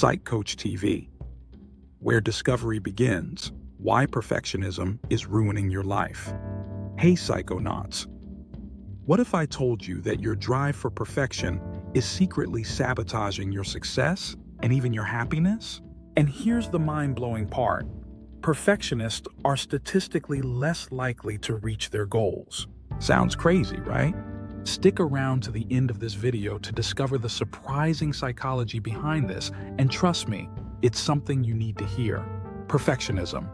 Psych Coach TV, where discovery begins, why perfectionism is ruining your life. Hey psychonauts, what if I told you that your drive for perfection is secretly sabotaging your success and even your happiness? And here's the mind-blowing part. Perfectionists are statistically less likely to reach their goals. Sounds crazy, right? Stick around to the end of this video to discover the surprising psychology behind this, and trust me, it's something you need to hear. Perfectionism.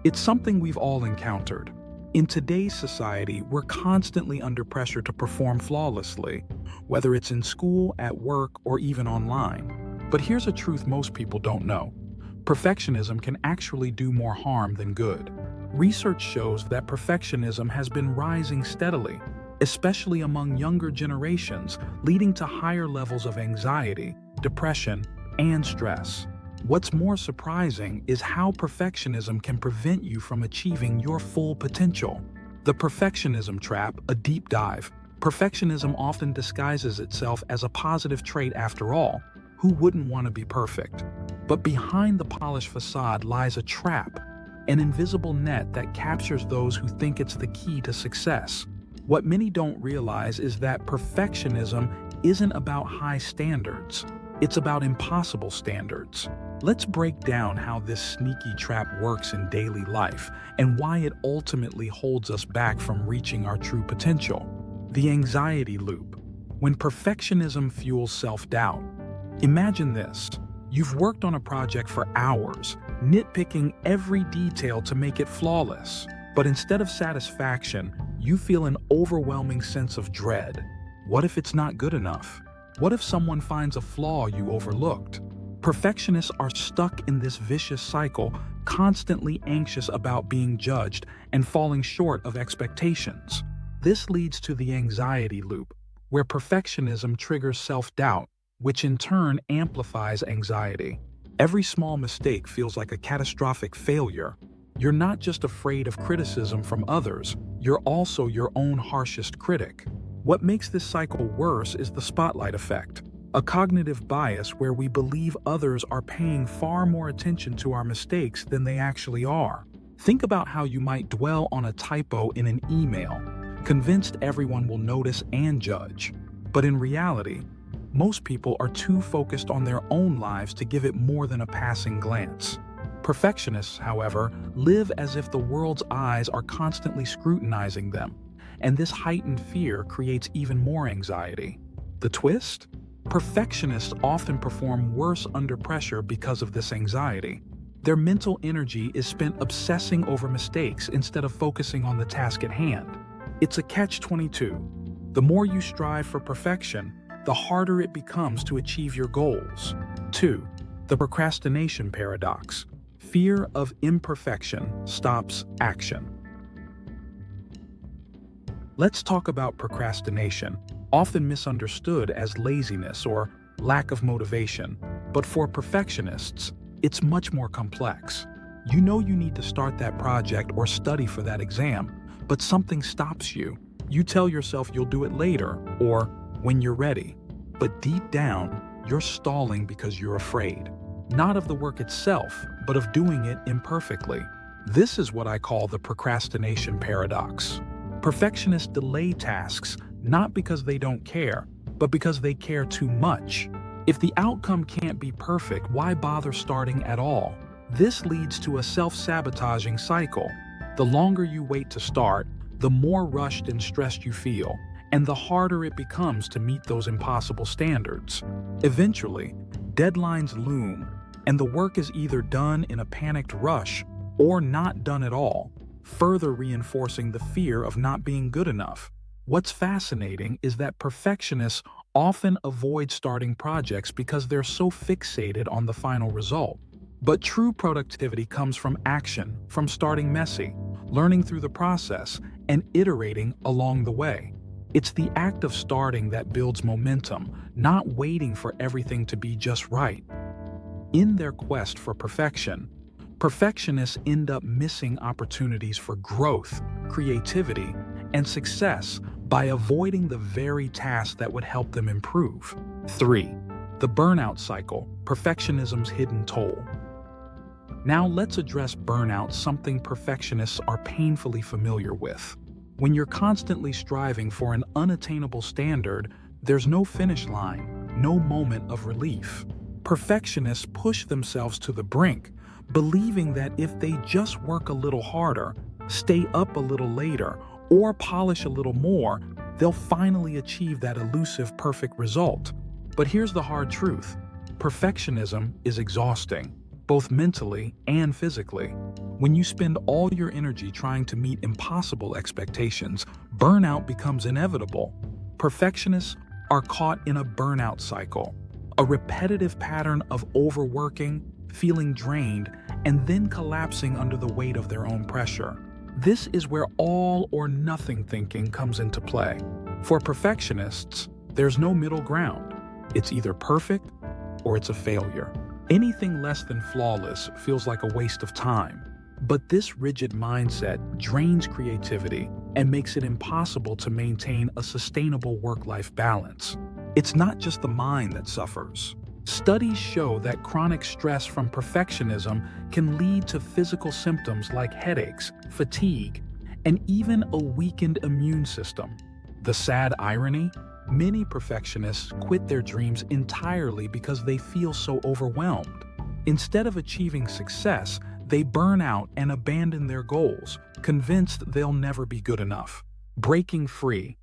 It's something we've all encountered. In today's society, we're constantly under pressure to perform flawlessly, whether it's in school, at work, or even online. But here's a truth most people don't know. Perfectionism can actually do more harm than good. Research shows that perfectionism has been rising steadily, especially among younger generations, leading to higher levels of anxiety, depression, and stress. What's more surprising is how perfectionism can prevent you from achieving your full potential. The perfectionism trap, a deep dive. Perfectionism often disguises itself as a positive trait after all. Who wouldn't want to be perfect? But behind the polished facade lies a trap, an invisible net that captures those who think it's the key to success. What many don't realize is that perfectionism isn't about high standards. It's about impossible standards. Let's break down how this sneaky trap works in daily life and why it ultimately holds us back from reaching our true potential. The anxiety loop. When perfectionism fuels self-doubt. Imagine this. You've worked on a project for hours, nitpicking every detail to make it flawless. But instead of satisfaction, you feel an overwhelming sense of dread. What if it's not good enough? What if someone finds a flaw you overlooked? Perfectionists are stuck in this vicious cycle, constantly anxious about being judged and falling short of expectations. This leads to the anxiety loop, where perfectionism triggers self-doubt, which in turn amplifies anxiety. Every small mistake feels like a catastrophic failure. You're not just afraid of criticism from others, you're also your own harshest critic. What makes this cycle worse is the spotlight effect, a cognitive bias where we believe others are paying far more attention to our mistakes than they actually are. Think about how you might dwell on a typo in an email, convinced everyone will notice and judge. But in reality, most people are too focused on their own lives to give it more than a passing glance. Perfectionists, however, live as if the world's eyes are constantly scrutinizing them, and this heightened fear creates even more anxiety. The twist? Perfectionists often perform worse under pressure because of this anxiety. Their mental energy is spent obsessing over mistakes instead of focusing on the task at hand. It's a catch-22. The more you strive for perfection, the harder it becomes to achieve your goals. 2. The procrastination paradox. Fear of imperfection stops action. Let's talk about procrastination, often misunderstood as laziness or lack of motivation. But for perfectionists, it's much more complex. You know you need to start that project or study for that exam, but something stops you. You tell yourself you'll do it later or when you're ready. But deep down, you're stalling because you're afraid. Not of the work itself, but of doing it imperfectly. This is what I call the procrastination paradox. Perfectionists delay tasks not because they don't care, but because they care too much. If the outcome can't be perfect, why bother starting at all? This leads to a self-sabotaging cycle. The longer you wait to start, the more rushed and stressed you feel, and the harder it becomes to meet those impossible standards. Eventually, deadlines loom, and the work is either done in a panicked rush or not done at all, further reinforcing the fear of not being good enough. What's fascinating is that perfectionists often avoid starting projects because they're so fixated on the final result. But true productivity comes from action, from starting messy, learning through the process, and iterating along the way. It's the act of starting that builds momentum, not waiting for everything to be just right. In their quest for perfection, perfectionists end up missing opportunities for growth, creativity, and success by avoiding the very tasks that would help them improve. 3. The burnout cycle, perfectionism's hidden toll. Now let's address burnout, something perfectionists are painfully familiar with. When you're constantly striving for an unattainable standard, there's no finish line, no moment of relief. Perfectionists push themselves to the brink, believing that if they just work a little harder, stay up a little later, or polish a little more, they'll finally achieve that elusive perfect result. But here's the hard truth. Perfectionism is exhausting, both mentally and physically. When you spend all your energy trying to meet impossible expectations, burnout becomes inevitable. Perfectionists are caught in a burnout cycle, a repetitive pattern of overworking, feeling drained, and then collapsing under the weight of their own pressure. This is where all or nothing thinking comes into play. For perfectionists, there's no middle ground. It's either perfect or it's a failure. Anything less than flawless feels like a waste of time. But this rigid mindset drains creativity and makes it impossible to maintain a sustainable work-life balance. It's not just the mind that suffers. Studies show that chronic stress from perfectionism can lead to physical symptoms like headaches, fatigue, and even a weakened immune system. The sad irony? Many perfectionists quit their dreams entirely because they feel so overwhelmed. Instead of achieving success, they burn out and abandon their goals, convinced they'll never be good enough. Breaking free.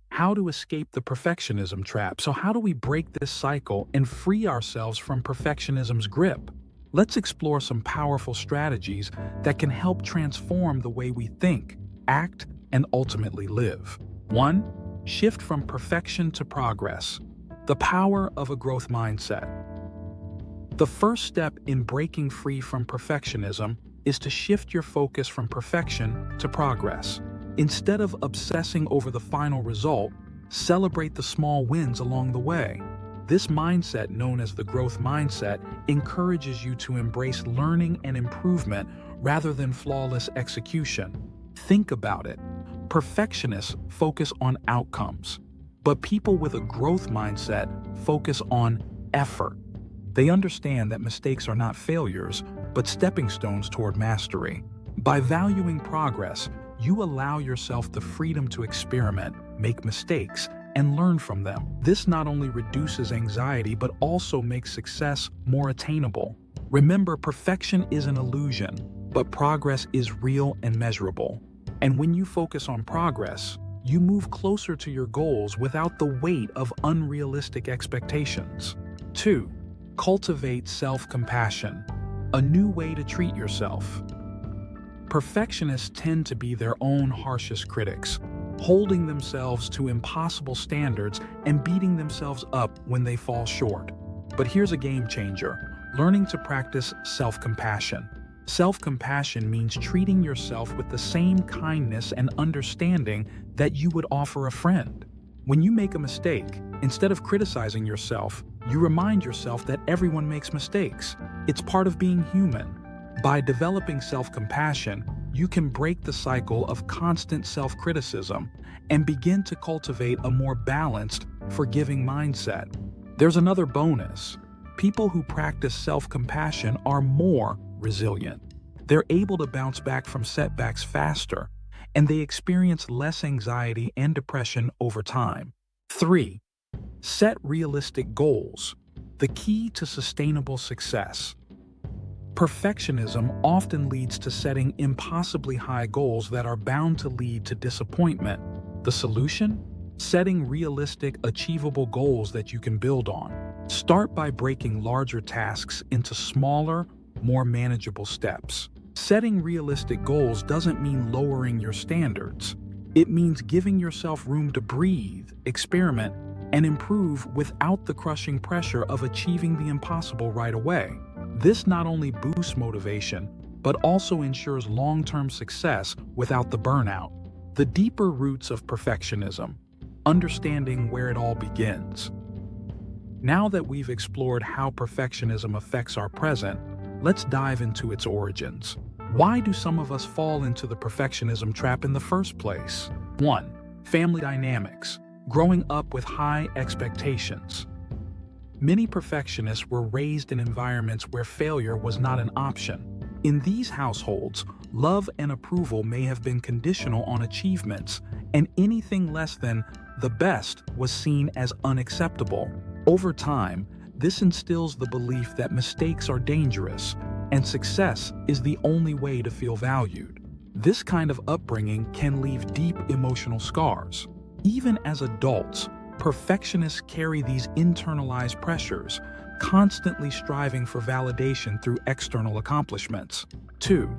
How to escape the perfectionism trap. So how do we break this cycle and free ourselves from perfectionism's grip? Let's explore some powerful strategies that can help transform the way we think, act, and ultimately live. 1. Shift from perfection to progress. The power of a growth mindset. The first step in breaking free from perfectionism is to shift your focus from perfection to progress. Instead of obsessing over the final result, celebrate the small wins along the way. This mindset, known as the growth mindset, encourages you to embrace learning and improvement rather than flawless execution. Think about it. Perfectionists focus on outcomes, but people with a growth mindset focus on effort. They understand that mistakes are not failures, but stepping stones toward mastery. By valuing progress, you allow yourself the freedom to experiment, make mistakes, and learn from them. This not only reduces anxiety, but also makes success more attainable. Remember, perfection is an illusion, but progress is real and measurable. And when you focus on progress, you move closer to your goals without the weight of unrealistic expectations. 2. Cultivate self-compassion, a new way to treat yourself. Perfectionists tend to be their own harshest critics, holding themselves to impossible standards and beating themselves up when they fall short. But here's a game changer: learning to practice self-compassion. Self-compassion means treating yourself with the same kindness and understanding that you would offer a friend. When you make a mistake, instead of criticizing yourself, you remind yourself that everyone makes mistakes. It's part of being human. By developing self-compassion, you can break the cycle of constant self-criticism and begin to cultivate a more balanced, forgiving mindset. There's another bonus. People who practice self-compassion are more resilient. They're able to bounce back from setbacks faster, and they experience less anxiety and depression over time. 3. Set realistic goals. The key to sustainable success. Perfectionism often leads to setting impossibly high goals that are bound to lead to disappointment. The solution? Setting realistic, achievable goals that you can build on. Start by breaking larger tasks into smaller, more manageable steps. Setting realistic goals doesn't mean lowering your standards. It means giving yourself room to breathe, experiment, and improve without the crushing pressure of achieving the impossible right away. This not only boosts motivation, but also ensures long-term success without the burnout. The deeper roots of perfectionism, understanding where it all begins. Now that we've explored how perfectionism affects our present, let's dive into its origins. Why do some of us fall into the perfectionism trap in the first place? 1. Family dynamics. Growing up with high expectations. Many perfectionists were raised in environments where failure was not an option. In these households, love and approval may have been conditional on achievements, and anything less than the best was seen as unacceptable. Over time, this instills the belief that mistakes are dangerous, and success is the only way to feel valued. This kind of upbringing can leave deep emotional scars. Even as adults, perfectionists carry these internalized pressures, constantly striving for validation through external accomplishments. 2.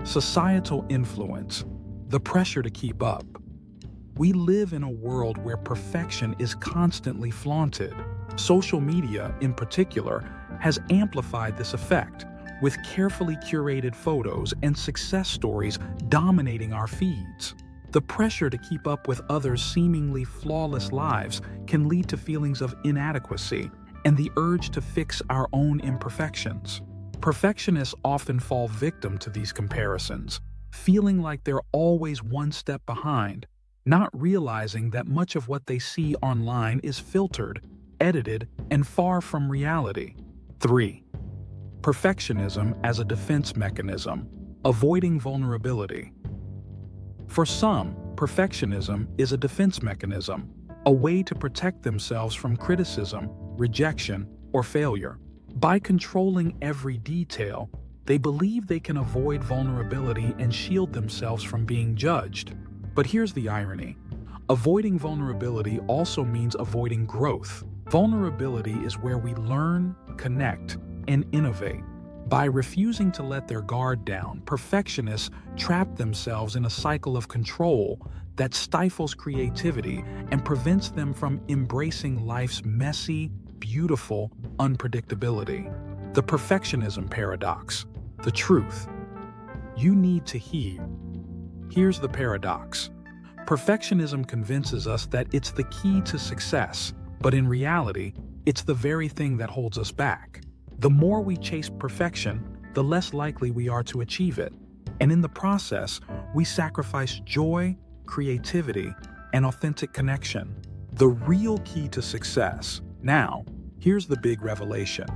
Societal influence, the pressure to keep up. We live in a world where perfection is constantly flaunted. Social media, in particular, has amplified this effect, with carefully curated photos and success stories dominating our feeds. The pressure to keep up with others' seemingly flawless lives can lead to feelings of inadequacy and the urge to fix our own imperfections. Perfectionists often fall victim to these comparisons, feeling like they're always one step behind, not realizing that much of what they see online is filtered, edited, and far from reality. 3. Perfectionism as a defense mechanism, avoiding vulnerability. For some, perfectionism is a defense mechanism, a way to protect themselves from criticism, rejection, or failure. By controlling every detail, they believe they can avoid vulnerability and shield themselves from being judged. But here's the irony. Avoiding vulnerability also means avoiding growth. Vulnerability is where we learn, connect, and innovate. By refusing to let their guard down, perfectionists trap themselves in a cycle of control that stifles creativity and prevents them from embracing life's messy, beautiful unpredictability. The perfectionism paradox. The truth you need to hear. Here's the paradox. Perfectionism convinces us that it's the key to success, but in reality, it's the very thing that holds us back. The more we chase perfection, the less likely we are to achieve it. And in the process, we sacrifice joy, creativity, and authentic connection. The real key to success. Now, here's the big revelation.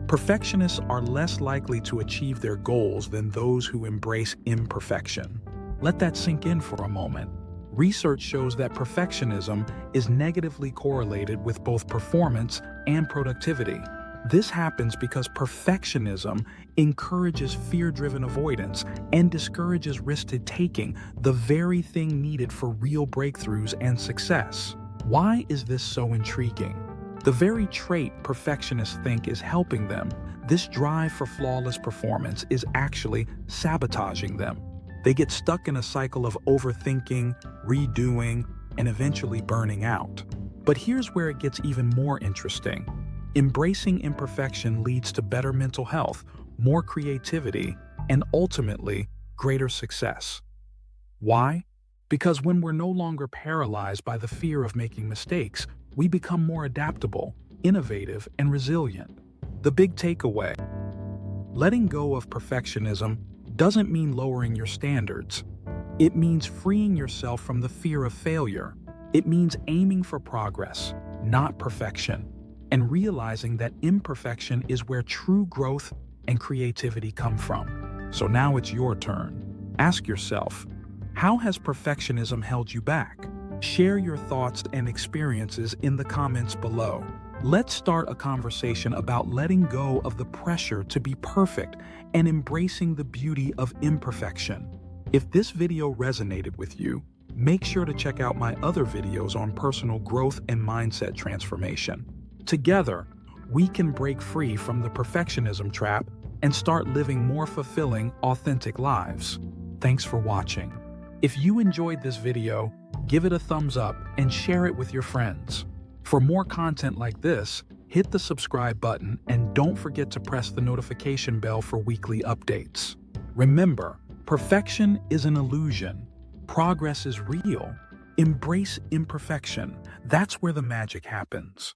Perfectionists are less likely to achieve their goals than those who embrace imperfection. Let that sink in for a moment. Research shows that perfectionism is negatively correlated with both performance and productivity. This happens because perfectionism encourages fear-driven avoidance and discourages risk-taking, the very thing needed for real breakthroughs and success. Why is this so intriguing? The very trait perfectionists think is helping them, this drive for flawless performance, is actually sabotaging them. They get stuck in a cycle of overthinking, redoing, and eventually burning out. But here's where it gets even more interesting. Embracing imperfection leads to better mental health, more creativity, and ultimately, greater success. Why? Because when we're no longer paralyzed by the fear of making mistakes, we become more adaptable, innovative, and resilient. The big takeaway: letting go of perfectionism doesn't mean lowering your standards. It means freeing yourself from the fear of failure. It means aiming for progress, not perfection, and realizing that imperfection is where true growth and creativity come from. So now it's your turn. Ask yourself, how has perfectionism held you back? Share your thoughts and experiences in the comments below. Let's start a conversation about letting go of the pressure to be perfect and embracing the beauty of imperfection. If this video resonated with you, make sure to check out my other videos on personal growth and mindset transformation. Together, we can break free from the perfectionism trap and start living more fulfilling, authentic lives. Thanks for watching. If you enjoyed this video, give it a thumbs up and share it with your friends. For more content like this, hit the subscribe button and don't forget to press the notification bell for weekly updates. Remember, perfection is an illusion. Progress is real. Embrace imperfection. That's where the magic happens.